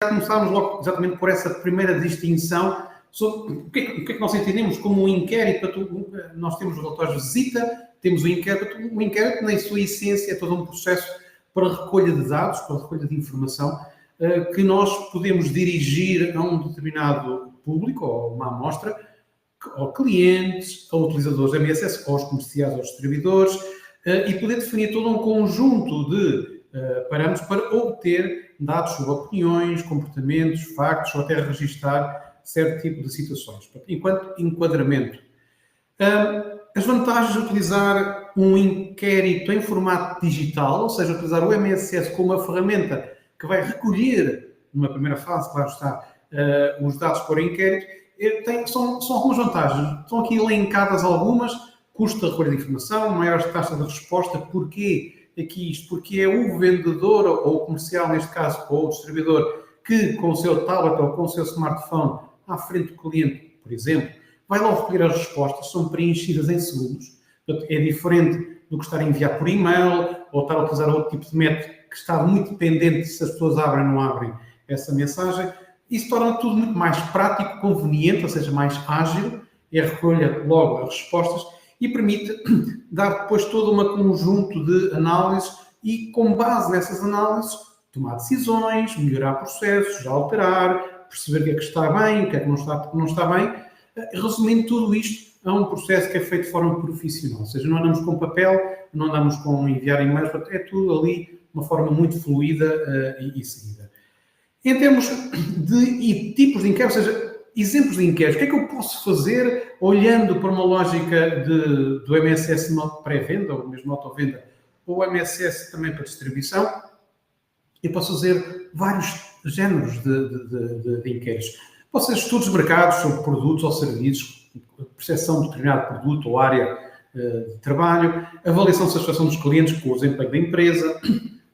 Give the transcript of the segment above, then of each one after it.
começámos logo exatamente por essa primeira distinção sobre o que é que nós entendemos como um inquérito. Nós temos os relatórios de visita, temos o inquérito. O inquérito, na sua essência, é todo um processo para recolha de dados, para recolha de informação, que nós podemos dirigir a um determinado público, ou uma amostra, ou clientes, ou utilizadores da MSS, ou aos comerciais, aos distribuidores, e poder definir todo um conjunto de parâmetros para obter dados sobre opiniões, comportamentos, factos, ou até registar certo tipo de situações. Enquanto enquadramento. As vantagens de utilizar um inquérito em formato digital, ou seja, utilizar o MSS como uma ferramenta que vai recolher, numa primeira fase, claro está, os dados para o inquérito, são algumas vantagens. Estão aqui elencadas algumas: custo de recolha de informação, maior taxa de resposta. Porquê aqui isto? Porque é o vendedor, ou o comercial, neste caso, ou o distribuidor, que com o seu tablet ou com o seu smartphone à frente do cliente, por exemplo, vai lá recolher as respostas, são preenchidas em segundos. Portanto, é diferente do que estar a enviar por e-mail ou estar a utilizar outro tipo de método que está muito dependente se as pessoas abrem ou não abrem essa mensagem. Isso torna tudo muito mais prático, conveniente, ou seja, mais ágil. É a recolha logo as respostas e permite dar depois todo um conjunto de análises e, com base nessas análises, tomar decisões, melhorar processos, alterar, perceber o que é que está bem, o que é que não está bem. Resumindo tudo isto, é um processo que é feito de forma profissional, ou seja, não andamos com papel, não andamos com enviar e-mails, é tudo ali de uma forma muito fluida e seguida. Em termos de tipos de inquéritos, ou seja, exemplos de inquéritos, o que é que eu posso fazer olhando para uma lógica do MSS pré-venda, ou mesmo autovenda, ou MSS também para distribuição? Eu posso fazer vários géneros de inquéritos. Pode ser estudos de mercados sobre produtos ou serviços, percepção de determinado produto ou área de trabalho, avaliação de satisfação dos clientes com o desempenho da empresa,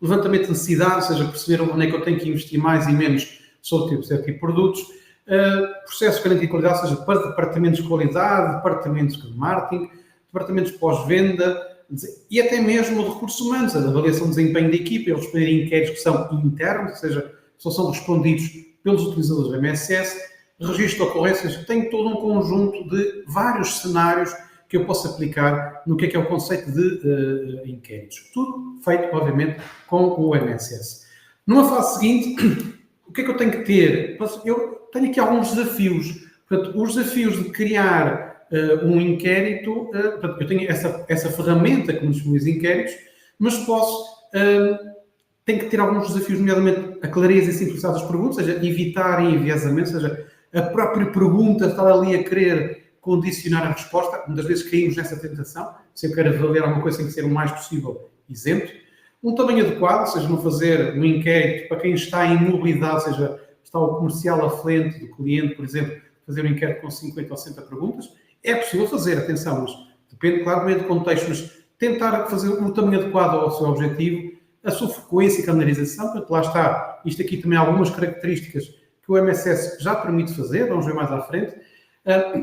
levantamento de necessidades, ou seja, perceber onde é que eu tenho que investir mais e menos sobre certo tipo de produtos, processo de garantia de qualidade, ou seja, para departamentos de qualidade, departamentos de marketing, departamentos de pós-venda, e até mesmo de recursos humanos, a avaliação de desempenho da equipa, eles responderem inquéritos que são internos, ou seja, só são respondidos pelos utilizadores do MSS, registro de ocorrências, tem todo um conjunto de vários cenários que eu posso aplicar no que é o conceito de inquéritos. Tudo feito, obviamente, com o MSS. Numa fase seguinte, o que é que eu tenho que ter? Eu tenho aqui alguns desafios. Portanto, os desafios de criar um inquérito, portanto, eu tenho essa ferramenta que me disponibiliza inquéritos, mas tenho que ter alguns desafios, nomeadamente a clareza e simplicidade das perguntas, ou seja, evitar enviesamento, ou seja, a própria pergunta estar ali a querer condicionar a resposta. Muitas vezes caímos nessa tentação. Se eu quero avaliar alguma coisa, tem que ser o mais possível isento. Um tamanho adequado, ou seja, não fazer um inquérito para quem está em mobilidade, ou seja, está o comercial à frente do cliente, por exemplo, fazer um inquérito com 50 ou 60 perguntas. É possível fazer, atenção, mas depende claramente do contexto, mas tentar fazer o tamanho adequado ao seu objetivo, a sua frequência e calendarização. Portanto, lá está. Isto aqui também há algumas características que o MSS já permite fazer, vamos ver mais à frente.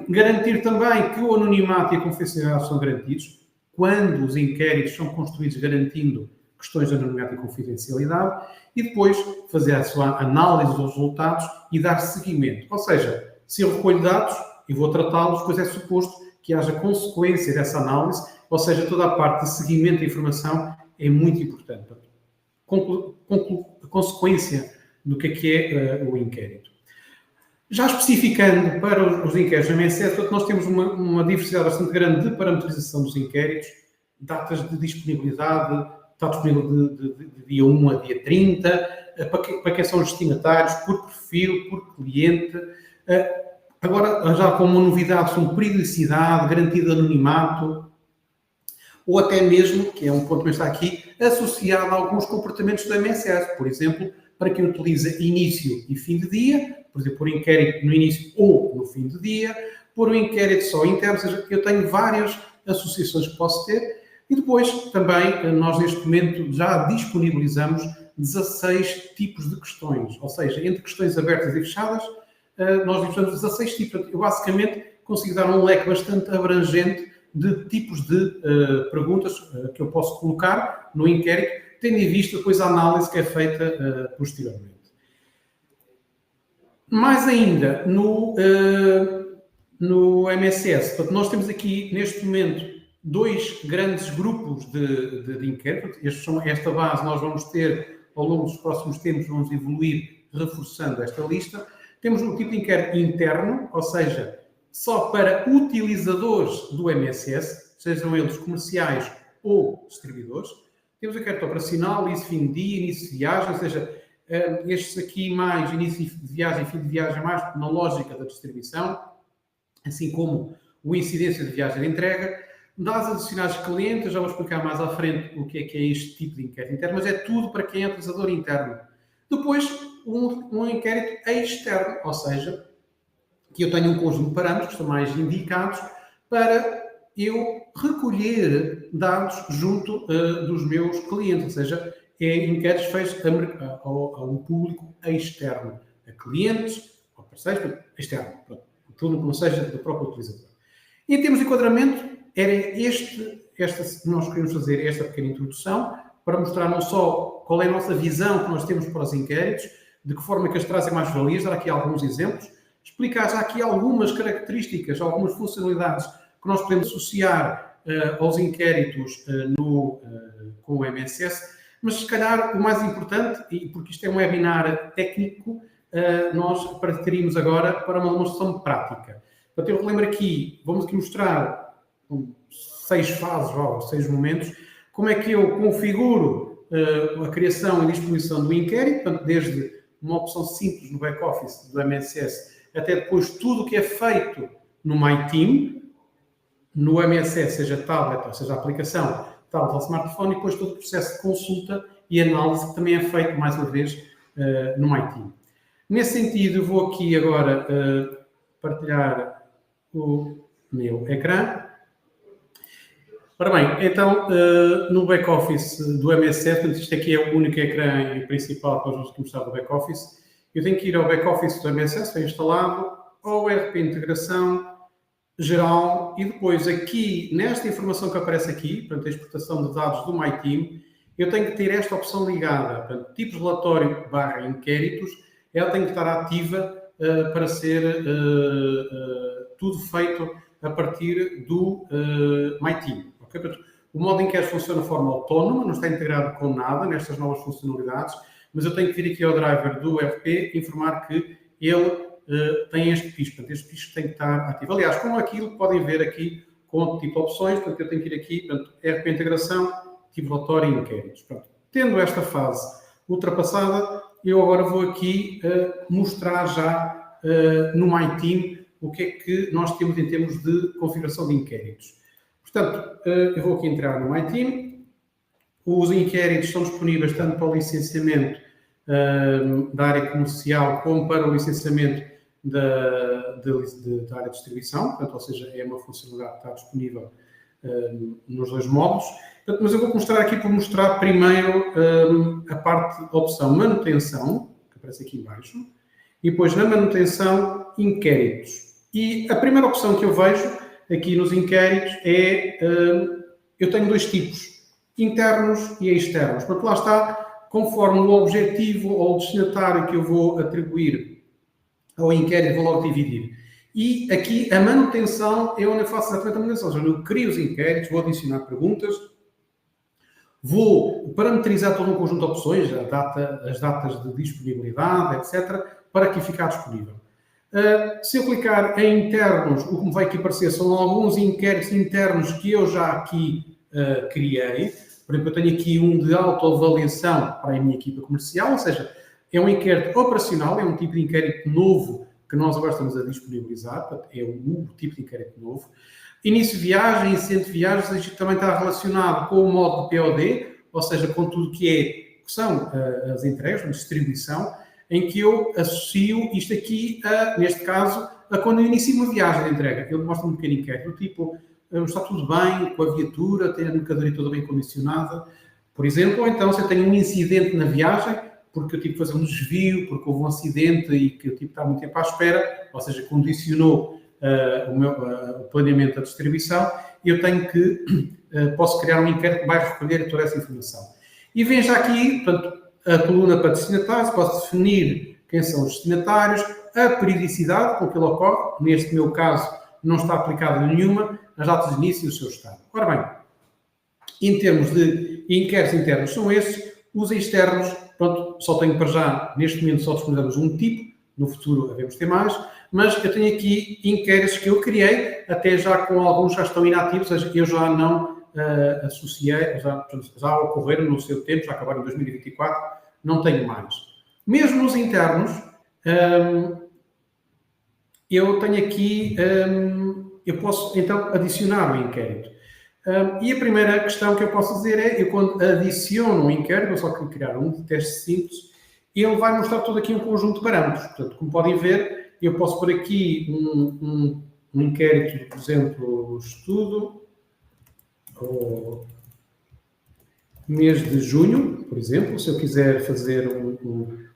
Garantir também que o anonimato e a confidencialidade são garantidos, quando os inquéritos são construídos garantindo questões de anonimato e confidencialidade, e depois fazer a sua análise dos resultados e dar seguimento. Ou seja, se eu recolho dados e vou tratá-los, depois é suposto que haja consequência dessa análise, ou seja, toda a parte de seguimento da informação é muito importante. A consequência do que é o inquérito. Já especificando para os inquéritos da MSS, portanto, nós temos uma diversidade bastante grande de parametrização dos inquéritos, datas de disponibilidade, está disponível de dia 1 a dia 30, para quem são os destinatários, por perfil, por cliente. Agora, já com uma novidade, são periodicidade, garantia de anonimato, ou até mesmo, que é um ponto que está aqui, associado a alguns comportamentos do MSS. Por exemplo, para quem utiliza início e fim de dia, por exemplo, por inquérito no início ou no fim do dia, por um inquérito só interno, ou seja, eu tenho várias associações que posso ter. E depois, também, nós neste momento já disponibilizamos 16 tipos de questões, ou seja, entre questões abertas e fechadas, nós disponibilizamos 16 tipos. Eu, basicamente, consigo dar um leque bastante abrangente de tipos de perguntas que eu posso colocar no inquérito, tendo em vista depois a análise que é feita posteriormente. Mais ainda, no MSS, portanto, nós temos aqui, neste momento, 2 grandes grupos de inquérito. Esta base nós vamos ter, ao longo dos próximos tempos, vamos evoluir reforçando esta lista. Temos um tipo de inquérito interno, ou seja, só para utilizadores do MSS, sejam eles comerciais ou distribuidores. Temos o inquérito operacional, início, fim de dia, início de viagem, ou seja, estes aqui mais início de viagem, fim de viagem, mais na lógica da distribuição, assim como o incidência de viagem de entrega. Dados adicionais de clientes, já vou explicar mais à frente o que é este tipo de inquérito interno, mas é tudo para quem é utilizador interno. Depois, um inquérito externo, ou seja, que eu tenho um conjunto de parâmetros que são mais indicados para eu recolher dados junto dos meus clientes, ou seja, inquéritos feitos a um público externo, a clientes, a parceiros, externo, tudo que não seja do próprio utilizador. E em termos de enquadramento, era nós queríamos fazer esta pequena introdução para mostrar não só qual é a nossa visão que nós temos para os inquéritos, de que forma é que eles trazem mais valias, dar aqui alguns exemplos, explicar já aqui algumas características, algumas funcionalidades que nós podemos associar aos inquéritos com o MSS, mas se calhar o mais importante, e porque isto é um webinar técnico, nós partiremos agora para uma demonstração prática. Portanto, eu relembro aqui, vamos aqui mostrar 6 fases, ou 6 momentos, como é que eu configuro a criação e distribuição do inquérito, portanto, desde uma opção simples no back-office do MSS até depois tudo o que é feito no MyTeam, no MSS, seja tablet ou seja a aplicação, tablet ou smartphone, e depois todo o processo de consulta e análise que também é feito, mais uma vez, no MyTeam. Nesse sentido, eu vou aqui agora partilhar o meu ecrã. Ora bem, então, no back-office do MSS, portanto, isto aqui é o único ecrã principal que nós vamos mostrar do back-office. Eu tenho que ir ao back-office do MSS, foi instalado, ao RP Integração, Geral, e depois aqui, nesta informação que aparece aqui, portanto, a exportação de dados do MyTeam, eu tenho que ter esta opção ligada, portanto, tipo de relatório / inquéritos, ela tem que estar ativa para ser tudo feito a partir do MyTeam. Okay? Portanto, o modo inquérito funciona de forma autónoma, não está integrado com nada nestas novas funcionalidades, mas eu tenho que vir aqui ao driver do RP informar que ele tem este pisco. Portanto, este pisco tem que estar ativo. Aliás, como aquilo que podem ver aqui com outro tipo de opções, portanto, eu tenho que ir aqui, portanto, RP Integração, tipo relatório e inquéritos. Portanto, tendo esta fase ultrapassada, eu agora vou aqui mostrar já no MyTeam o que é que nós temos em termos de configuração de inquéritos. Portanto, eu vou aqui entrar no MyTeam. Os inquéritos estão disponíveis tanto para o licenciamento da área comercial como para o licenciamento da área de distribuição, portanto, ou seja, é uma funcionalidade que está disponível nos 2 módulos. Portanto, mas eu vou mostrar aqui para mostrar primeiro a parte da opção manutenção, que aparece aqui em baixo, e depois na manutenção, inquéritos. E a primeira opção que eu vejo aqui nos inquéritos é, eu tenho 2 tipos, internos e externos. Portanto, lá está, conforme o objetivo ou o destinatário que eu vou atribuir ao inquérito, vou logo dividir. E aqui a manutenção é onde eu faço exatamente a manutenção. Ou seja, eu crio os inquéritos, vou adicionar perguntas, vou parametrizar todo um conjunto de opções, as datas de disponibilidade, etc., para aqui ficar disponível. Se eu clicar em internos, o que me vai aqui aparecer são alguns inquéritos internos que eu já aqui criei. Por exemplo, eu tenho aqui um de autoavaliação para a minha equipa comercial, ou seja, é um inquérito operacional, é um tipo de inquérito novo que nós agora estamos a disponibilizar, portanto, é um tipo de inquérito novo. Início de viagem, incidente de viagem, também está relacionado com o modo de POD, ou seja, com tudo que são as entregas, a distribuição, em que eu associo isto aqui, neste caso, a quando eu inicio uma viagem de entrega. Ele mostra um pequeno inquérito, tipo, está tudo bem com a viatura, tem a mercadoria toda bem condicionada, por exemplo, ou então se eu tenho um incidente na viagem, porque eu tive que fazer um desvio, porque houve um acidente e que eu tive que estar muito tempo à espera, ou seja, condicionou o planeamento da distribuição, eu tenho que, posso criar um inquérito que vai recolher toda essa informação. E vem já aqui, portanto, a coluna para destinatários, posso definir quem são os destinatários, a periodicidade com que ele ocorre, neste meu caso não está aplicada nenhuma, as datas de início e o seu estado. Ora bem, em termos de inquéritos internos são estes, os externos, pronto, só tenho para já, neste momento só disponibilizamos um tipo, no futuro devemos ter mais, mas eu tenho aqui inquéritos que eu criei, até já com alguns já estão inativos, ou seja, eu já não associei, já ocorreram no seu tempo, já acabaram em 2024, não tenho mais. Mesmo nos internos, eu tenho aqui, eu posso então adicionar um inquérito. E a primeira questão que eu posso dizer é, eu quando adiciono um inquérito, vou só criar um de teste simples, ele vai mostrar todo aqui um conjunto de parâmetros. Portanto, como podem ver, eu posso pôr aqui um inquérito, por exemplo, estudo, ou mês de junho, por exemplo, se eu quiser fazer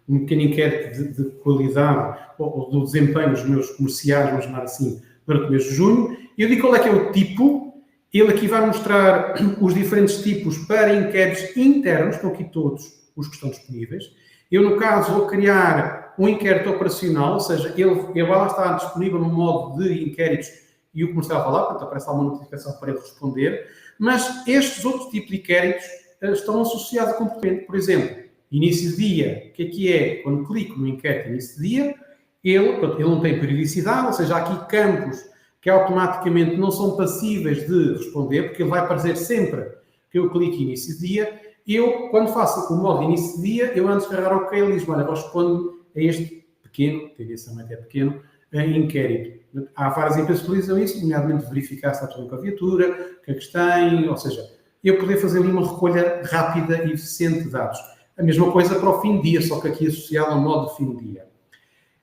um pequeno inquérito de qualidade ou do desempenho dos meus comerciais, vamos chamar assim, durante o mês de junho, eu digo qual é que é o tipo, ele aqui vai mostrar os diferentes tipos para inquéritos internos, estão aqui todos os que estão disponíveis. Eu, no caso, vou criar um inquérito operacional, ou seja, ele vai lá estar disponível no modo de inquéritos e o comercial vai lá, portanto aparece lá uma notificação para ele responder, mas estes outros tipos de inquéritos estão associados a comportamento. Por exemplo, início de dia, o que é? Quando clico no inquérito início de dia, ele não tem periodicidade, ou seja, há aqui campos que automaticamente não são passíveis de responder, porque ele vai aparecer sempre que eu clico início de dia. Eu, quando faço o modo de início de dia, eu antes de carregar OK, ele diz, olha, respondo a este pequeno, tendencialmente é pequeno, inquérito. Há várias empresas que utilizam isso, nomeadamente verificar se está tudo bem com a viatura, o que é que tem, ou seja, eu poder fazer ali uma recolha rápida e eficiente de dados. A mesma coisa para o fim de dia, só que aqui associado ao modo de fim de dia.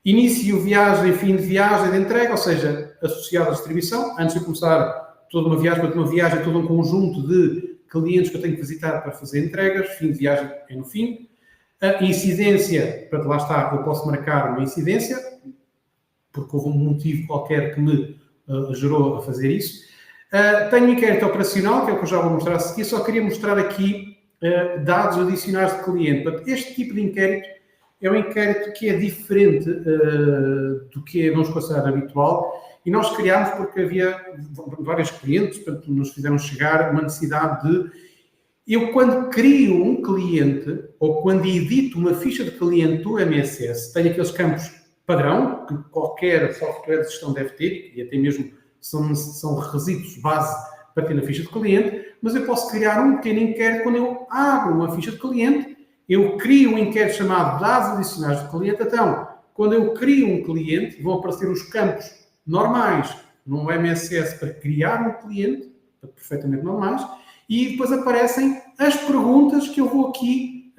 Início, viagem, fim de viagem, de entrega, ou seja, associado à distribuição. Antes de começar toda uma viagem, todo um conjunto de clientes que eu tenho que visitar para fazer entregas. Fim de viagem é no fim. A incidência, para lá está, eu posso marcar uma incidência, porque houve um motivo qualquer que me gerou a fazer isso. Tenho um inquérito operacional, que é o que eu já vou mostrar a seguir. Só queria mostrar aqui dados adicionais de cliente. Portanto, este tipo de inquérito é um inquérito que é diferente do que é, vamos considerar, habitual. E nós criámos porque havia vários clientes, portanto, nos fizeram chegar uma necessidade de... Eu, quando crio um cliente, ou quando edito uma ficha de cliente do MSS, tenho aqueles campos padrão, que qualquer software de gestão deve ter, e até mesmo são requisitos base para ter na ficha de cliente, mas eu posso criar um pequeno inquérito quando eu abro uma ficha de cliente, eu crio um inquérito chamado dados adicionais de cliente. Então, quando eu crio um cliente, vão aparecer os campos normais no MSS para criar um cliente, perfeitamente normais, e depois aparecem as perguntas que eu vou aqui,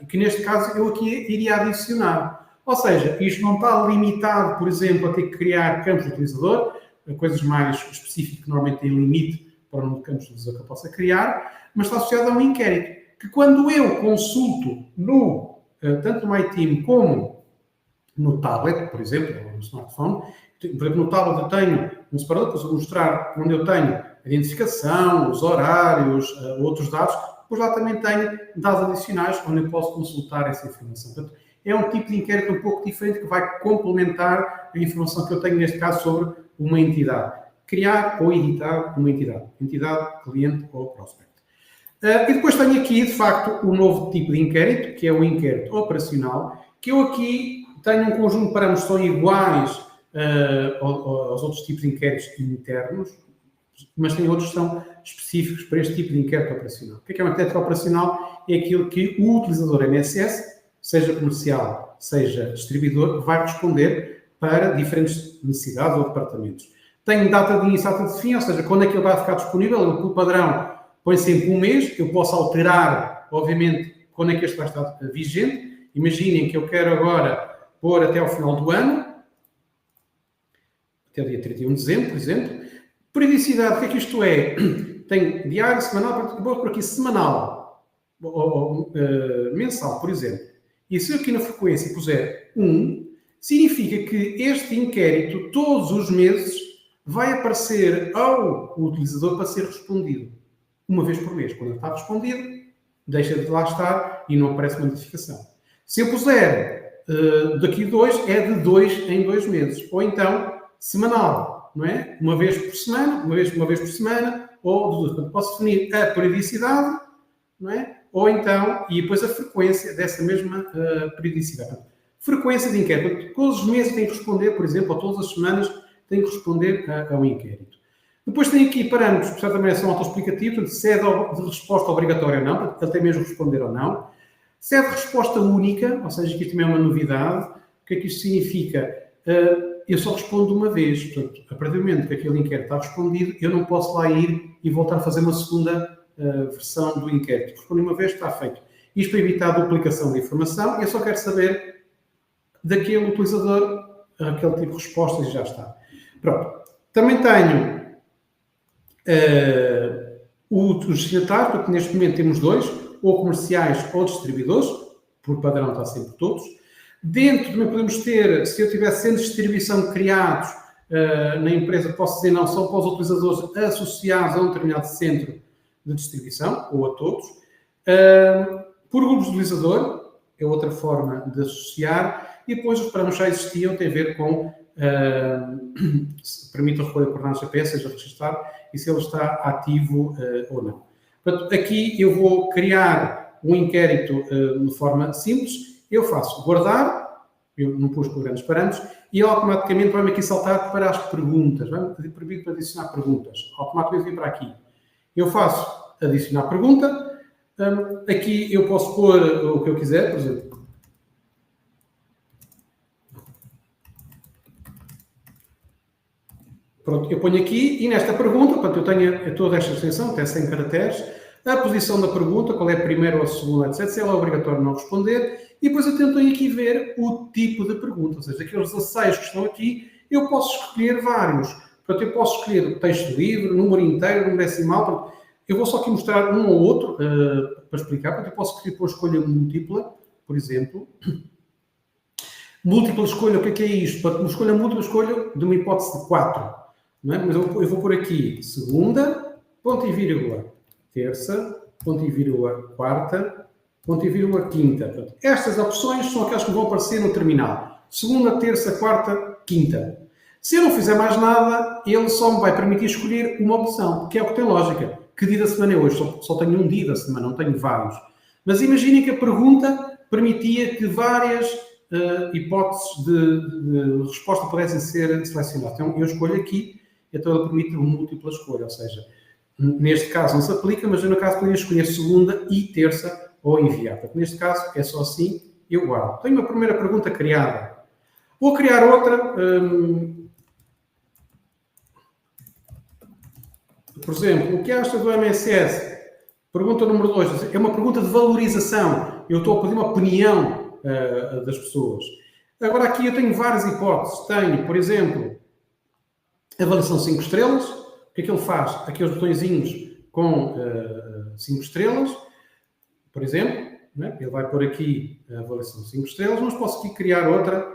que neste caso eu aqui iria adicionar. Ou seja, isto não está limitado, por exemplo, a ter que criar campos de utilizador, coisas mais específicas que normalmente têm limite para o número de campos de utilizador que eu possa criar, mas está associado a um inquérito, que quando eu consulto tanto no MyTeam como no tablet, por exemplo, ou no smartphone, por exemplo, no tablet eu tenho um separador que eu vou mostrar onde eu tenho a identificação, os horários, outros dados, depois lá também tenho dados adicionais onde eu posso consultar essa informação. Portanto, é um tipo de inquérito um pouco diferente que vai complementar a informação que eu tenho, neste caso, sobre uma entidade. Criar ou editar uma entidade. Entidade, cliente ou prospect. E depois tenho aqui, de facto, o novo tipo de inquérito, que é o inquérito operacional, que eu aqui tenho um conjunto de parâmetros que são iguais aos outros tipos de inquéritos internos, mas tem outros que são específicos para este tipo de inquérito operacional. O que é um inquérito operacional? É aquilo que o utilizador MSS, seja comercial, seja distribuidor, vai responder para diferentes necessidades ou departamentos. Tenho data de início e data de fim, ou seja, quando é que ele vai ficar disponível, o padrão põe sempre um mês, eu posso alterar, obviamente, quando é que este vai estar vigente. Imaginem que eu quero agora pôr até ao final do ano, até o dia 31 de dezembro, por exemplo. Periodicidade, o que é que isto é? Tem diário, semanal, vou por aqui semanal, ou mensal, por exemplo. E se eu aqui na frequência puser 1, significa que este inquérito, todos os meses, vai aparecer ao utilizador para ser respondido. Uma vez por mês. Quando ele está respondido, deixa de lá estar e não aparece uma notificação. Se eu puser daqui 2 é de 2 em 2 meses. Ou então, semanal, não é? Uma vez por semana, uma vez por semana, ou de 2. Portanto, posso definir a periodicidade, não é? Ou então, e depois a frequência dessa mesma periodicidade. Portanto, frequência de inquérito. Portanto, todos os meses tem que responder, por exemplo, ou todas as semanas tem que responder a um inquérito. Depois tem aqui parâmetros que também são autoexplicativos, portanto, se é de resposta obrigatória ou não, portanto, ele tem mesmo responder ou não. Se é de resposta única, ou seja, que isto também é uma novidade, o que é que isto significa? Eu só respondo uma vez, portanto, a partir do momento que aquele inquérito está respondido, eu não posso lá ir e voltar a fazer uma segunda versão do inquérito. Respondi uma vez, está feito. Isto para evitar a duplicação de informação, eu só quero saber daquele utilizador aquele tipo de respostas e já está. Pronto. Também tenho o destinatário, porque neste momento temos 2, ou comerciais ou distribuidores, por padrão está sempre todos. Dentro também podemos ter, se eu tiver centros de distribuição criados na empresa, posso dizer não, são para os utilizadores associados a um determinado centro de distribuição, ou a todos. Por grupos de utilizador, é outra forma de associar. E depois os parâmetros já existiam, tem a ver com se permite a recolha de coordenadas GPS, seja registado, e se ele está ativo ou não. Portanto, aqui eu vou criar um inquérito de forma simples. Eu faço guardar, eu não pus por grandes parâmetros, e ele automaticamente vai-me aqui saltar para as perguntas. Vai-me pedir para adicionar perguntas. Automaticamente vem para aqui. Eu faço adicionar pergunta. Aqui eu posso pôr o que eu quiser, por exemplo. Pronto, eu ponho aqui e nesta pergunta, portanto, eu tenho toda esta extensão, até 100 caracteres, a posição da pergunta, qual é a primeira ou a segunda, etc. Se ela é obrigatório não responder, e depois eu tento aqui ver o tipo de pergunta, ou seja, aqueles 16 que estão aqui, eu posso escolher vários. Portanto, eu posso escolher o texto livre, número inteiro, número decimal. Portanto, eu vou só aqui mostrar um ou outro para explicar. Portanto, eu posso escolher por escolha múltipla, por exemplo. Múltipla escolha, o que é isto? Portanto, uma escolha múltipla, escolha de uma hipótese de 4. Não é? Mas eu vou pôr aqui segunda, ponto e vírgula, terça, ponto e vírgula, quarta, ponto e vírgula, quinta. Portanto, estas opções são aquelas que vão aparecer no terminal. Segunda, terça, quarta, quinta. Se eu não fizer mais nada, ele só me vai permitir escolher uma opção, que é o que tem lógica. Que dia da semana é hoje? Só tenho um dia da semana, não tenho vários. Mas imaginem que a pergunta permitia que várias hipóteses de resposta pudessem ser selecionadas. Então, eu escolho aqui, então ele permite uma múltipla escolha, ou seja, neste caso não se aplica, mas eu no caso poderia escolher segunda e terça ou enviar. Portanto, neste caso é só assim, eu guardo. Tenho uma primeira pergunta criada. Vou criar outra. Por exemplo, o que acha do MSS? Pergunta número 2. É uma pergunta de valorização. Eu estou a pedir uma opinião das pessoas. Agora aqui eu tenho várias hipóteses. Tenho, por exemplo, avaliação 5 estrelas. O que é que ele faz? Aqueles botõezinhos com 5 estrelas, por exemplo. Né? Ele vai pôr aqui a avaliação 5 estrelas, mas posso aqui criar outra.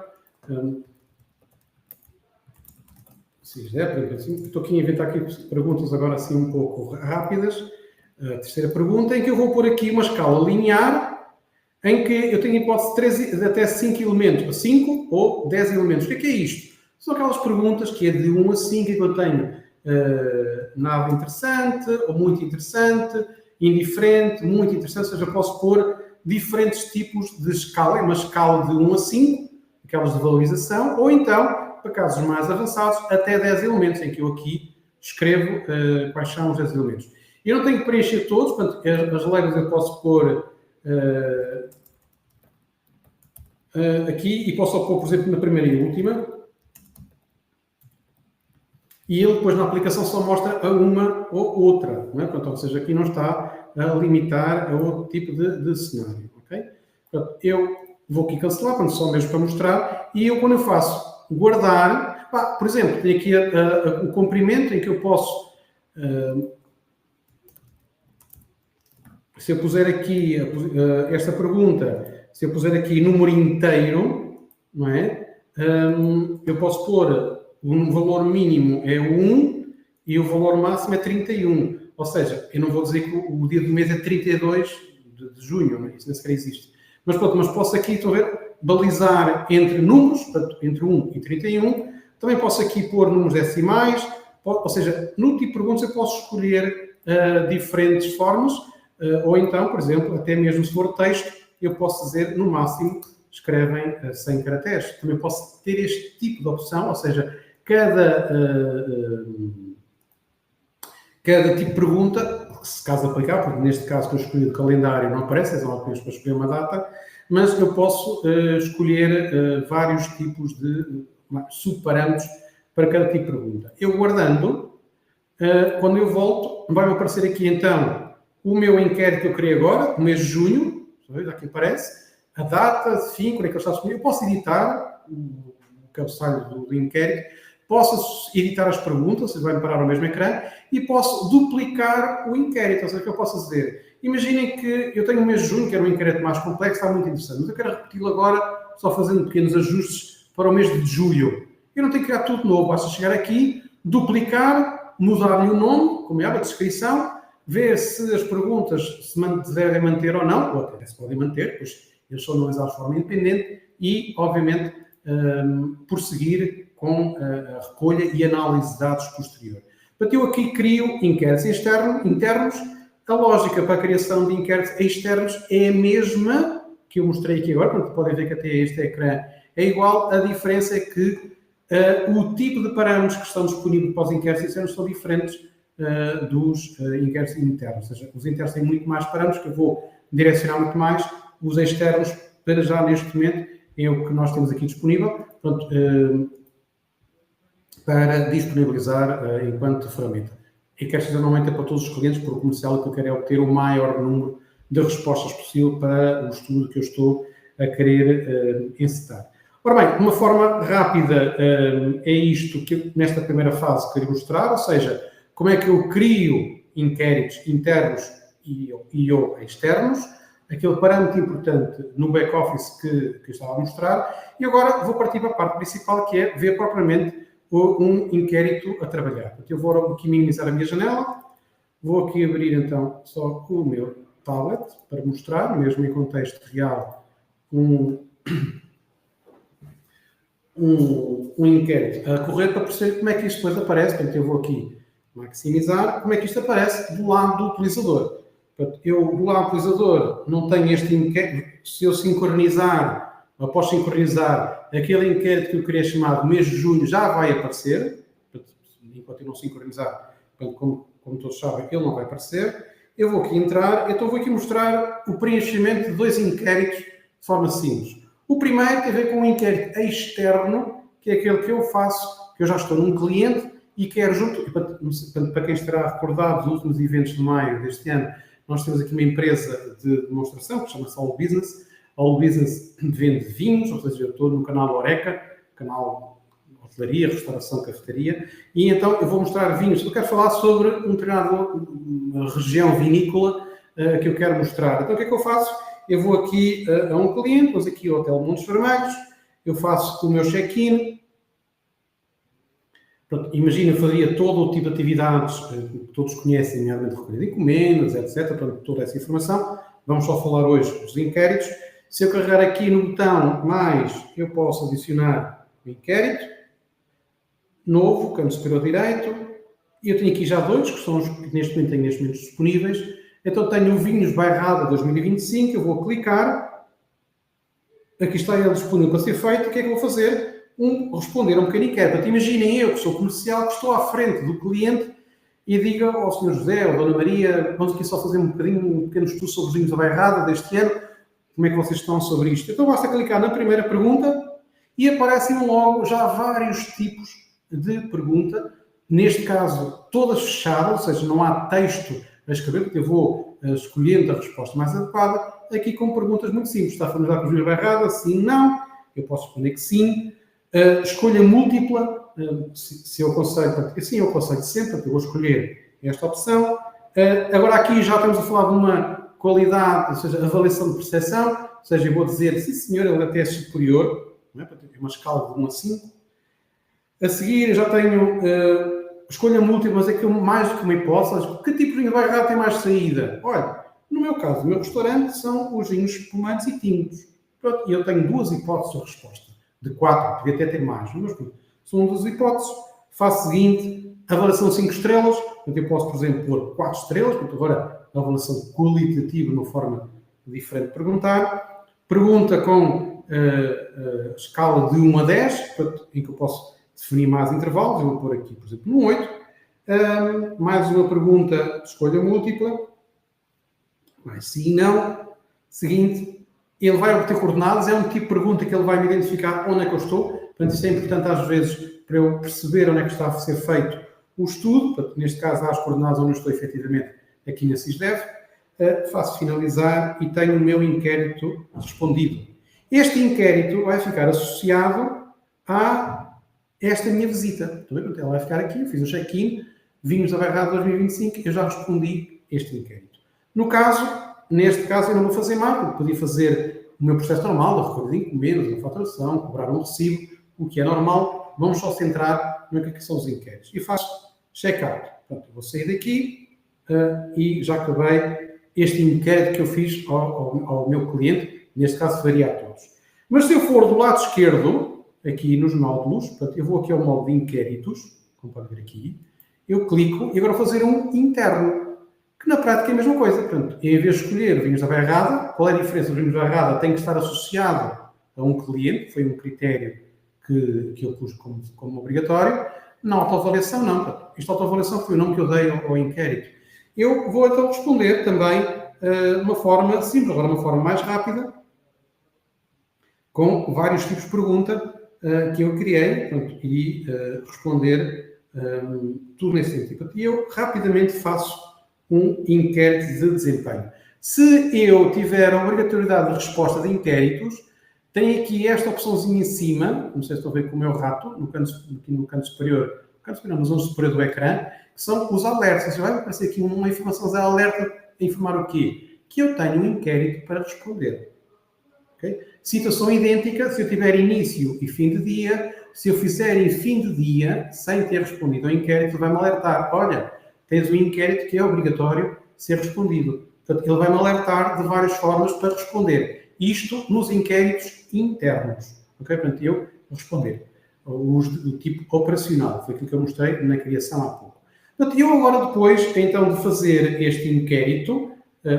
Estou aqui a inventar aqui perguntas agora assim um pouco rápidas. A terceira pergunta, em que eu vou pôr aqui uma escala linear, em que eu tenho hipótese de até 5 elementos, 5 ou 10 elementos. O que é isto? São aquelas perguntas que é de 1 a 5, em que eu tenho nada interessante, ou muito interessante, indiferente, muito interessante, ou seja, eu posso pôr diferentes tipos de escala, é uma escala de 1 a 5, aquelas de valorização, ou então, para casos mais avançados, até 10 elementos, em que eu aqui escrevo quais são os 10 elementos. Eu não tenho que preencher todos, portanto, as regras eu posso pôr aqui, e posso só pôr, por exemplo, na primeira e última. E ele depois na aplicação só mostra a uma ou outra, não é? Portanto, ou seja, aqui não está a limitar a outro tipo de cenário, ok? Portanto, eu vou aqui cancelar, portanto, só mesmo para mostrar, e eu quando eu faço guardar, por exemplo, tenho aqui o comprimento em que eu posso, se eu puser aqui esta pergunta, se eu puser aqui número inteiro, não é? Eu posso pôr o valor mínimo é 1 e o valor máximo é 31. Ou seja, eu não vou dizer que o dia do mês é 32 de junho, não é? Isso nem sequer existe. Mas pronto, mas posso aqui, estão a ver, balizar entre números, portanto, entre 1 e 31. Também posso aqui pôr números decimais, ou seja, no tipo de perguntas eu posso escolher diferentes formas, ou então, por exemplo, até mesmo se for texto, eu posso dizer, no máximo, escrevem 100 caracteres. Também posso ter este tipo de opção, ou seja, cada tipo de pergunta, se caso aplicar, porque neste caso que eu escolhi o calendário não aparece, é só apenas para escolher uma data, mas eu posso escolher vários tipos de subparâmetros para cada tipo de pergunta. Eu guardando, quando eu volto, vai-me aparecer aqui então o meu inquérito que eu criei agora, o mês de junho, aqui aparece, a data, fim, quando é que ele está disponível. Eu posso editar o cabeçalho do inquérito, posso editar as perguntas, ou seja, vai-me parar no mesmo ecrã, e posso duplicar o inquérito, ou seja, o que eu posso dizer. Imaginem que eu tenho o mês de junho, que era um inquérito mais complexo, está muito interessante, mas eu quero repeti-lo agora, só fazendo pequenos ajustes para o mês de julho. Eu não tenho que criar tudo de novo, basta chegar aqui, duplicar, mudar-lhe o nome, como é a descrição, ver se as perguntas se devem manter ou não, ou até se podem manter, pois eles são analisados de forma independente e, obviamente, prosseguir com a recolha e análise de dados posterior. Portanto, eu aqui crio inquéritos internos. A lógica para a criação de inquéritos externos é a mesma que eu mostrei aqui agora, portanto, podem ver que até este ecrã é igual. A diferença é que o tipo de parâmetros que estão disponíveis para os inquéritos externos são diferentes dos inquéritos internos. Ou seja, os internos têm muito mais parâmetros, que eu vou direcionar muito mais. Os externos, para já neste momento, é o que nós temos aqui disponível, portanto, para disponibilizar enquanto ferramenta. E quero dizer, normalmente é para todos os clientes, porque o comercial o que eu quero é obter o maior número de respostas possível para o estudo que eu estou a querer encetar. Ora bem, uma forma rápida é isto que eu, nesta primeira fase, queria mostrar, ou seja, como é que eu crio inquéritos internos e/ou externos, aquele parâmetro importante no back-office que eu estava a mostrar, e agora vou partir para a parte principal, que é ver propriamente um inquérito a trabalhar. Então, eu vou aqui minimizar a minha janela, vou aqui abrir então só o meu tablet para mostrar, mesmo em contexto real, um inquérito a correr para perceber como é que isto depois aparece. Portanto, eu vou aqui maximizar, como é que isto aparece do lado do utilizador. Portanto, eu do lado do utilizador não tenho este inquérito. Se eu sincronizar, após sincronizar, aquele inquérito que eu queria chamar de mês de junho já vai aparecer. Portanto, enquanto eu não sincronizar, portanto, como todos sabem, ele não vai aparecer. Eu vou aqui entrar, então vou aqui mostrar o preenchimento de dois inquéritos de forma simples. O primeiro tem a ver com um inquérito externo, que é aquele que eu faço, que eu já estou num cliente e quero junto, para quem estará recordado dos últimos eventos de maio deste ano, nós temos aqui uma empresa de demonstração que chama-se All Business. All Business vende vinhos, ou seja, eu estou no canal Oreca, canal hotelaria, restauração, cafetaria, e então eu vou mostrar vinhos. Eu quero falar sobre uma região vinícola que eu quero mostrar. Então o que é que eu faço? Eu vou aqui a um cliente, vou aqui ao Hotel Montes Vermelhos, eu faço o meu check-in. Imagina, eu faria todo o tipo de atividades que todos conhecem, nomeadamente recolha de encomendas, etc. Portanto, toda essa informação. Vamos só falar hoje dos inquéritos. Se eu carregar aqui no botão mais, eu posso adicionar o inquérito. Novo, canto superior direito. E eu tenho aqui já dois, que são os que neste momento tenho disponíveis. Então tenho o Vinhos Bairrada 2025, eu vou clicar. Aqui está ele disponível para ser feito. O que é que eu vou fazer? Responder a um pequeno inquérito. Portanto, imaginem eu, que sou comercial, que estou à frente do cliente e diga ao Sr. José ou Dona Maria, vamos aqui só fazer um pequeno estudo sobre os vinhos da Bairrada deste ano, como é que vocês estão sobre isto? Então basta clicar na primeira pergunta e aparecem logo já vários tipos de pergunta, neste caso todas fechadas, ou seja, não há texto a escrever, porque eu vou escolhendo a resposta mais adequada, aqui com perguntas muito simples. Está familiarizado com os vinhos da Bairrada? Sim, não. Eu posso responder que sim. Escolha múltipla, se eu aconselho, assim eu aconselho sempre, porque eu vou escolher esta opção. Agora aqui já estamos a falar de uma qualidade, ou seja, avaliação de percepção, ou seja, eu vou dizer, sim senhor, ele até é superior, não é? É uma escala de 1 a 5. A seguir já tenho escolha múltipla, mas é que mais do que uma hipótese, que tipo de vinho vai errar tem mais saída? Olha, no meu caso, o meu restaurante são os vinhos espumantes e tintos. Pronto, e eu tenho 2 hipóteses de resposta. De 4, podia até ter mais, mas pronto, são 2 hipóteses. Faço o seguinte, avaliação 5 estrelas, portanto, eu posso, por exemplo, pôr 4 estrelas, portanto, agora a avaliação qualitativa, uma forma diferente de perguntar. Pergunta com escala de 1 a 10, portanto, em que eu posso definir mais intervalos, eu vou pôr aqui, por exemplo, no 8. Mais uma pergunta de escolha múltipla. Mais sim e não. Seguinte, ele vai obter coordenadas, é um tipo de pergunta que ele vai me identificar onde é que eu estou. Portanto, isso é importante às vezes para eu perceber onde é que está a ser feito o estudo. Portanto, neste caso, há as coordenadas onde eu estou efetivamente aqui na SysDev. Faço finalizar e tenho o meu inquérito respondido. Este inquérito vai ficar associado a esta minha visita. Ela vai ficar aqui, eu fiz o check-in, vimos a Bairrada 2025, eu já respondi este inquérito. Neste caso, eu não vou fazer mais, porque podia fazer o meu processo normal, a recolha de encomendas, uma faturação, cobrar um recibo, o que é normal. Vamos só centrar no que são os inquéritos. E faço check-out. Portanto, vou sair daqui e já acabei este inquérito que eu fiz ao meu cliente, neste caso faria a todos. Mas se eu for do lado esquerdo, aqui nos módulos, portanto, eu vou aqui ao módulo de inquéritos, como pode ver aqui, eu clico e agora vou fazer um interno, que na prática é a mesma coisa. Portanto, em vez de escolher vinhos da Bairrada, qual é a diferença dos vinhos da Bairrada? Tem que estar associado a um cliente, foi um critério que eu pus como obrigatório. Na autoavaliação, não. Portanto, esta autoavaliação foi o nome que eu dei ao inquérito. Eu vou então responder também de uma forma simples, agora uma forma mais rápida, com vários tipos de pergunta que eu criei, portanto, e responder tudo nesse sentido. E eu rapidamente faço um inquérito de desempenho. Se eu tiver a obrigatoriedade de resposta de inquéritos, tem aqui esta opçãozinha em cima, não sei se estão a ver com o meu rato, aqui no canto superior, na zona superior do ecrã, que são os alertas. Vai aparecer aqui uma informação de alerta a informar o quê? Que eu tenho um inquérito para responder. Okay? Situação idêntica, se eu tiver início e fim de dia, se eu fizer em fim de dia, sem ter respondido ao inquérito, vai-me alertar, olha, tens um inquérito que é obrigatório ser respondido. Portanto, ele vai-me alertar de várias formas para responder. Isto nos inquéritos internos. Okay? Portanto, eu vou responder. Os do tipo operacional, foi aquilo que eu mostrei na criação há pouco. Portanto, eu agora, depois, então, de fazer este inquérito,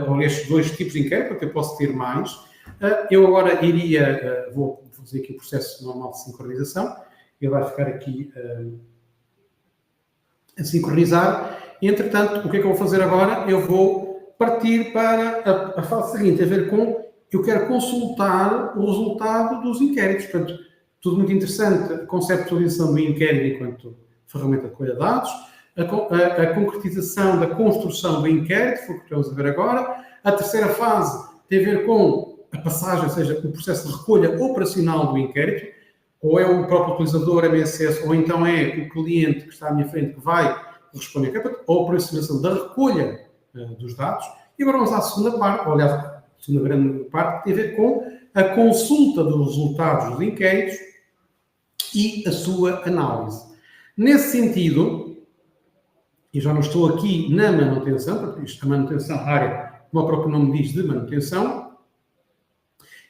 ou estes 2 tipos de inquérito, porque eu posso ter mais, eu agora vou fazer aqui o processo normal de sincronização, ele vai ficar aqui a sincronizar, e, entretanto, o que é que eu vou fazer agora? Eu vou partir para a fase seguinte, a ver com, eu quero consultar o resultado dos inquéritos. Portanto, tudo muito interessante, a conceptualização do inquérito enquanto ferramenta de colha de dados, a concretização da construção do inquérito, foi o que estamos a ver agora. A terceira fase tem a ver com a passagem, ou seja, o processo de recolha operacional do inquérito, ou é o próprio utilizador MSS, ou então é o cliente que está à minha frente que vai responder a operacionalização da recolha dos dados. E agora vamos à segunda parte, ou aliás, a segunda grande parte, que tem a ver com a consulta dos resultados dos inquéritos e a sua análise. Nesse sentido, e já não estou aqui na manutenção, porque isto é manutenção, a área, como o próprio nome diz, de manutenção,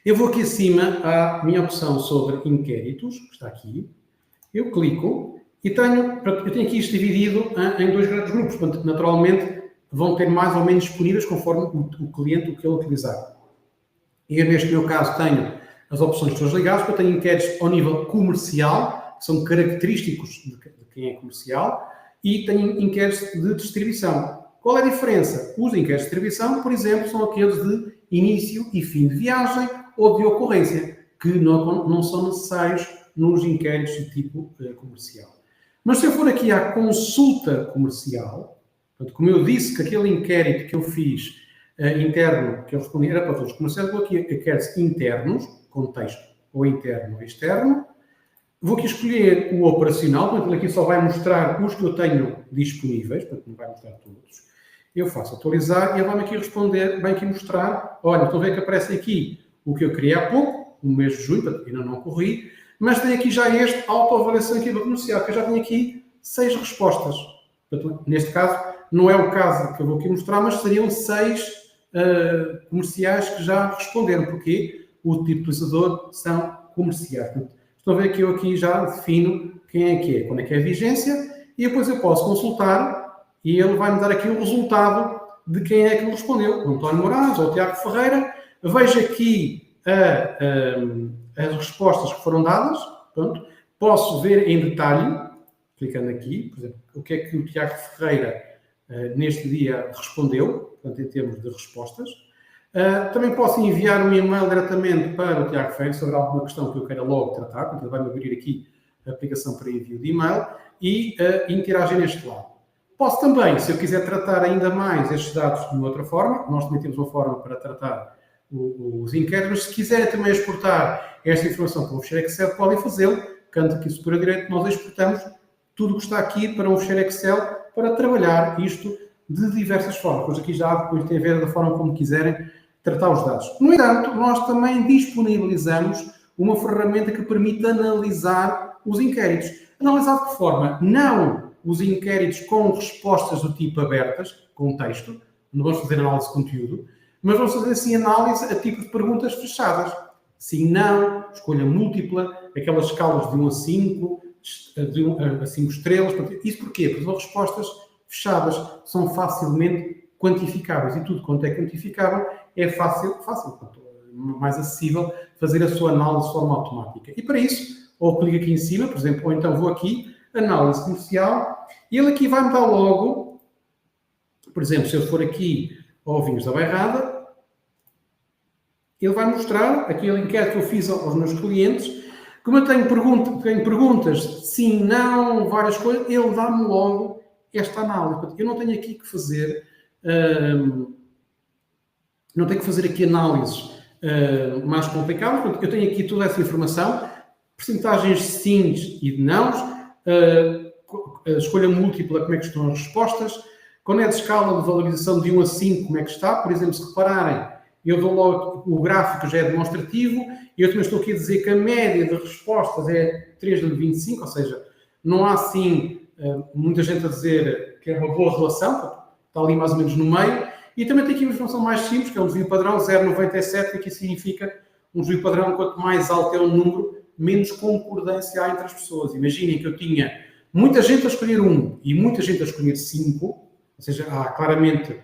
eu vou aqui acima à minha opção sobre inquéritos, que está aqui, eu clico e eu tenho aqui isto dividido em 2 grandes grupos, portanto, naturalmente vão ter mais ou menos disponíveis conforme o cliente, o que ele utilizar. Eu, neste meu caso, tenho as opções todas ligadas, porque eu tenho inquéritos ao nível comercial, que são característicos de quem é comercial, e tenho inquéritos de distribuição. Qual é a diferença? Os inquéritos de distribuição, por exemplo, são aqueles de início e fim de viagem ou de ocorrência, que não são necessários nos inquéritos de tipo comercial. Mas se eu for aqui à consulta comercial, portanto, como eu disse que aquele inquérito que eu fiz interno, que eu respondi, era para todos os comerciais, vou aqui a inquéritos internos, contexto ou interno ou externo, vou aqui escolher o operacional, portanto, ele aqui só vai mostrar os que eu tenho disponíveis, portanto, não vai mostrar todos. Eu faço atualizar e ele vai-me aqui responder, vai aqui mostrar, olha, estão a ver que aparece aqui o que eu criei há pouco, no mês de junho, portanto, ainda não corri, mas tem aqui já este autoavaliação aqui do comercial, que eu já tenho aqui 6 respostas. Portanto, neste caso, não é o caso que eu vou aqui mostrar, mas seriam 6 comerciais que já responderam. Porquê? o tipo de utilizador são comerciais. Portanto, estão a ver que eu aqui já defino quem é que é, quando é que é a vigência, e depois eu posso consultar e ele vai-me dar aqui o resultado de quem é que me respondeu. O António Moraes ou o Tiago Ferreira. Vejo aqui as respostas que foram dadas. Pronto. Posso ver em detalhe, clicando aqui, por exemplo, o que é que o Tiago Ferreira neste dia respondeu, portanto, em termos de respostas. Também posso enviar um e-mail diretamente para o Tiago Ferreira sobre alguma questão que eu queira logo tratar, portanto, ele vai-me abrir aqui a aplicação para envio de e-mail e interagir neste lado. Posso também, se eu quiser tratar ainda mais estes dados de uma outra forma, nós também temos uma forma para tratar os inquéritos, mas se quiserem também exportar esta informação para um ficheiro Excel, podem fazê-lo. Canto aqui superior à direita, nós exportamos tudo o que está aqui para um ficheiro Excel para trabalhar isto de diversas formas. Pois aqui já depois tem a ver da forma como quiserem tratar os dados. No entanto, nós também disponibilizamos uma ferramenta que permite analisar os inquéritos. Analisar de que forma? Não os inquéritos com respostas do tipo abertas, com texto, não vamos fazer análise de conteúdo, mas vamos fazer assim análise a tipo de perguntas fechadas. Sim, não, escolha múltipla, aquelas escalas de 1 a 5, de 1 a 5 estrelas. Isso porquê? Porque são respostas fechadas, são facilmente quantificáveis e tudo quanto é quantificável é fácil, mais acessível fazer a sua análise de forma automática. E para isso, ou clico aqui em cima, por exemplo, ou então vou aqui, análise comercial, e ele aqui vai-me dar logo, por exemplo, se eu for aqui ao Vinhos da Bairrada, ele vai mostrar aquele inquérito que eu fiz aos meus clientes. Como eu tenho perguntas, sim, não, várias coisas, ele dá-me logo esta análise. Eu não tenho aqui que fazer, não tenho que fazer aqui análises mais complicadas. Eu tenho aqui toda essa informação, percentagens de sims e de nãos, a escolha múltipla, como é que estão as respostas, quando é de escala de valorização de 1 a 5, como é que está. Por exemplo, se repararem, eu dou logo, o gráfico já é demonstrativo, e eu também estou aqui a dizer que a média de respostas é 3/25, ou seja, não há assim muita gente a dizer que é uma boa relação, está ali mais ou menos no meio, e também tem aqui uma informação mais simples, que é um desvio padrão 0,97, que aqui significa um desvio padrão, quanto mais alto é o número, menos concordância há entre as pessoas. Imaginem que eu tinha muita gente a escolher 1 e muita gente a escolher 5, ou seja, há claramente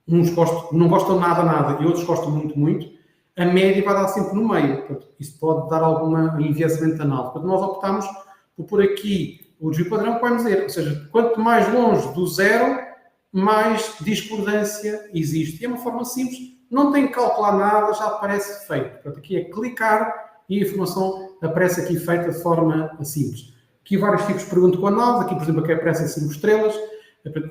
uns não gostam nada e outros gostam muito, a média vai dar sempre no meio. Portanto, isso pode dar algum enviesamento de análise. Portanto, nós optamos por pôr aqui o desvio padrão que vai nos dizer, ou seja, quanto mais longe do zero, mais discordância existe. E é uma forma simples, não tem que calcular nada, já aparece feito. Portanto, aqui é clicar e a informação aparece aqui feita de forma simples. Aqui vários tipos de perguntas com análise, aqui por exemplo aqui aparecem 5 estrelas,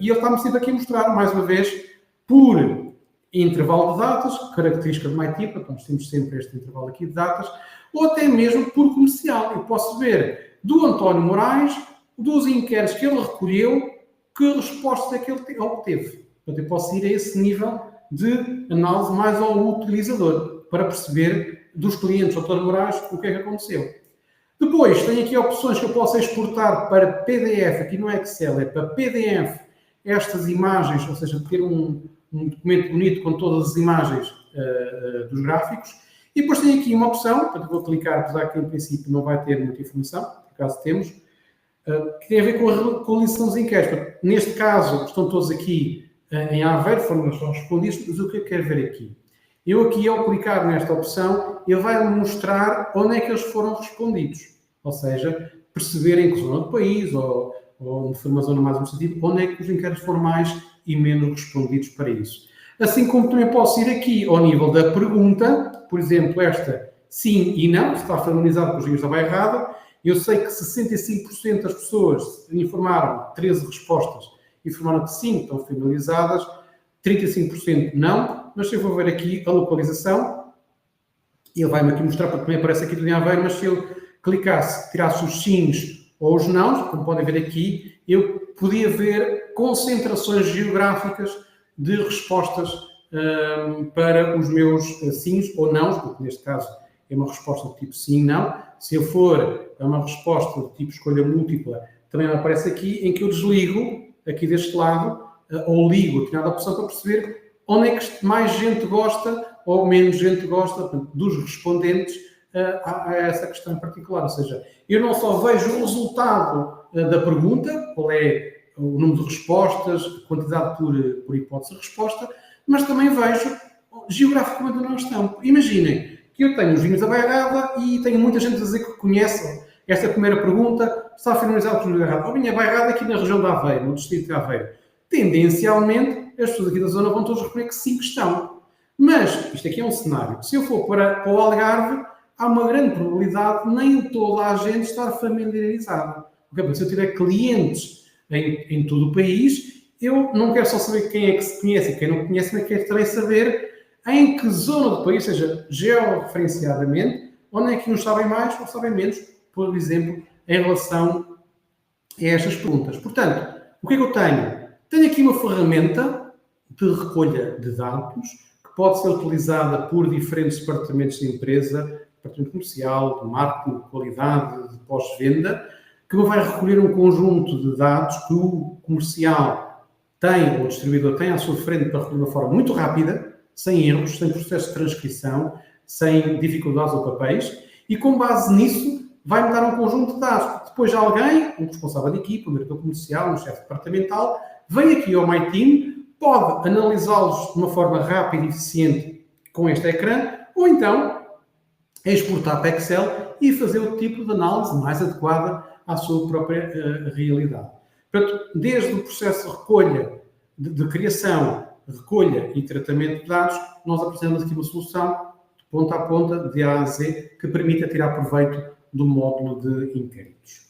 e ele está-me sempre aqui a mostrar, mais uma vez, por intervalo de datas, característica de MyTip, então nós temos sempre este intervalo aqui de datas, ou até mesmo por comercial. Eu posso ver do António Moraes, dos inquéritos que ele recolheu, que respostas é que ele obteve. Portanto, eu posso ir a esse nível de análise mais ao utilizador, para perceber dos clientes do António Moraes o que é que aconteceu. Depois, tenho aqui opções que eu posso exportar para PDF, aqui no Excel, é para PDF, estas imagens, ou seja, ter um documento bonito com todas as imagens dos gráficos. E depois tenho aqui uma opção, portanto vou clicar, apesar que em princípio não vai ter muita informação, por acaso temos, que tem a ver com a localização dos inquéritos. Neste caso, estão todos aqui em Aveiro, foram respondidos, mas o que eu quero ver aqui? Eu aqui, ao clicar nesta opção, ele vai mostrar onde é que eles foram respondidos. Ou seja, perceber em que zona do país, ou de uma zona mais administrativa, onde é que os inquéritos foram mais e menos respondidos para isso. Assim como também posso ir aqui ao nível da pergunta, por exemplo, esta sim e não, está familiarizado com os Vinhos da Bairrada. Eu sei que 65% das pessoas informaram, 13 respostas, informaram que sim, estão familiarizadas, 35% não, mas se eu vou ver aqui a localização, ele vai-me aqui mostrar, porque também aparece aqui do Aveiro, mas se eu clicasse, tirasse os sims ou os não, como podem ver aqui, eu podia ver concentrações geográficas de respostas para os meus sims ou não, porque neste caso é uma resposta do tipo sim, não. Se eu for a uma resposta do tipo escolha múltipla, também aparece aqui, em que eu desligo, aqui deste lado, ou ligo a determinada opção para perceber onde é que mais gente gosta ou menos gente gosta, portanto, dos respondentes a essa questão em particular. Ou seja, eu não só vejo o resultado da pergunta, qual é o número de respostas, a quantidade por hipótese de resposta, mas também vejo geograficamente onde nós estamos. Imaginem que eu tenho os vinhos da Bairrada e tenho muita gente a dizer que conhece esta primeira pergunta, está finalizado com os vinhos da Bairrada. A minha Bairrada aqui na região de Aveiro, no distrito de Aveiro. Tendencialmente, as pessoas aqui da zona vão todas responder que sim que estão. Mas, isto aqui é um cenário. Se eu for para o Algarve, há uma grande probabilidade nem toda a gente estar familiarizada. Porque, se eu tiver clientes em todo o país, eu não quero só saber quem é que se conhece e quem não conhece, mas quero também saber em que zona do país, seja georreferenciadamente, onde é que uns sabem mais ou sabem menos, por exemplo, em relação a estas perguntas. Portanto, o que é que eu tenho? Tenho aqui uma ferramenta de recolha de dados que pode ser utilizada por diferentes departamentos de empresa, departamento comercial, de marketing, de qualidade, de pós-venda, que vai recolher um conjunto de dados que o comercial tem, ou o distribuidor tem à sua frente para recolher de uma forma muito rápida, sem erros, sem processo de transcrição, sem dificuldades ou papéis, e com base nisso vai-me dar um conjunto de dados. Depois alguém, um responsável de equipa, um diretor comercial, um chefe departamental, vem aqui ao MyTeam, pode analisá-los de uma forma rápida e eficiente com este ecrã, ou então exportar para Excel e fazer o tipo de análise mais adequada à sua própria realidade. Portanto, desde o processo de recolha, de criação, recolha e tratamento de dados, nós apresentamos aqui uma solução de ponta a ponta, de A a Z, que permite tirar proveito do módulo de inquéritos.